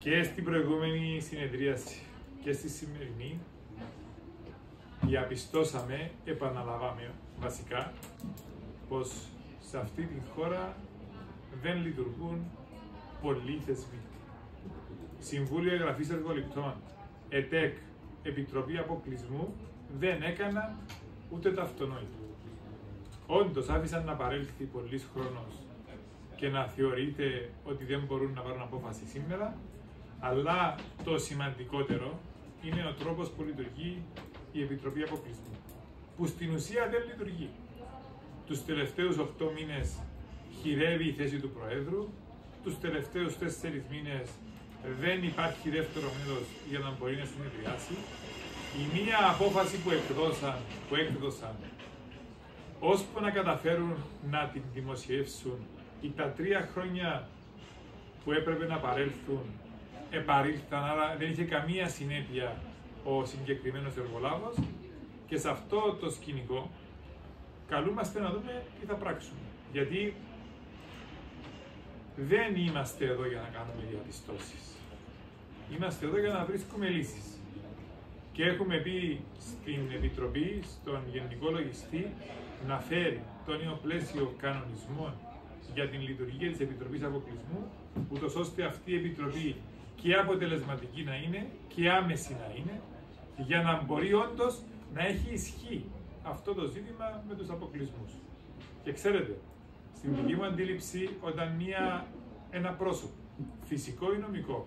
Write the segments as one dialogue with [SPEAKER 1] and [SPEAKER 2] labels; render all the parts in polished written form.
[SPEAKER 1] Και στην προηγούμενη συνεδρίαση και στη σημερινή διαπιστώσαμε, επαναλάβαμε βασικά, πως σε αυτή τη χώρα δεν λειτουργούν πολλοί θεσμοί. Συμβούλιο Εγγραφής Εργοληπτών, ΕΤΕΚ, Επιτροπή Αποκλεισμού δεν έκαναν ούτε το αυτονόητο. Όντως άφησαν να παρέλθει πολύς χρόνος και να θεωρείται ότι δεν μπορούν να πάρουν απόφαση σήμερα, αλλά το σημαντικότερο είναι ο τρόπος που λειτουργεί η Επιτροπή Αποκλεισμού, που στην ουσία δεν λειτουργεί. Τους τελευταίους 8 μήνες χειρεύει η θέση του Προέδρου, τους τελευταίους 4 μήνες δεν υπάρχει δεύτερο μέλος για να μπορεί να συνεδριάσει. Η μία απόφαση που έκδοσαν ώσπου να καταφέρουν να την δημοσιεύσουν ή τα 3 χρόνια που έπρεπε να παρέλθουν επαρήλθαν, άρα δεν είχε καμία συνέπεια ο συγκεκριμένος εργολάβος, και σε αυτό το σκηνικό καλούμαστε να δούμε τι θα πράξουμε. Γιατί δεν είμαστε εδώ για να κάνουμε διαπιστώσεις. Είμαστε εδώ για να βρίσκουμε λύσεις. Και έχουμε πει στην Επιτροπή, στον Γενικό Λογιστή, να φέρει το νέο πλαίσιο κανονισμών για την λειτουργία της Επιτροπής Αποκλεισμού, ούτως ώστε αυτή η Επιτροπή και αποτελεσματική να είναι και άμεση να είναι, για να μπορεί όντως να έχει ισχύ αυτό το ζήτημα με τους αποκλεισμούς. Και ξέρετε, στην δική μου αντίληψη, όταν ένα πρόσωπο, φυσικό ή νομικό,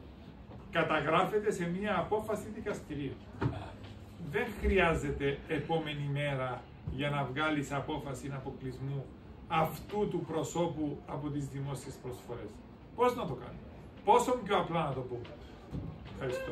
[SPEAKER 1] καταγράφεται σε μια απόφαση δικαστηρίου, δεν χρειάζεται επόμενη μέρα για να βγάλεις απόφαση αποκλεισμού αυτού του προσώπου από τις δημόσιες προσφορές. Πώς να το κάνουμε, πόσο πιο απλά να το πούμε. Ευχαριστώ.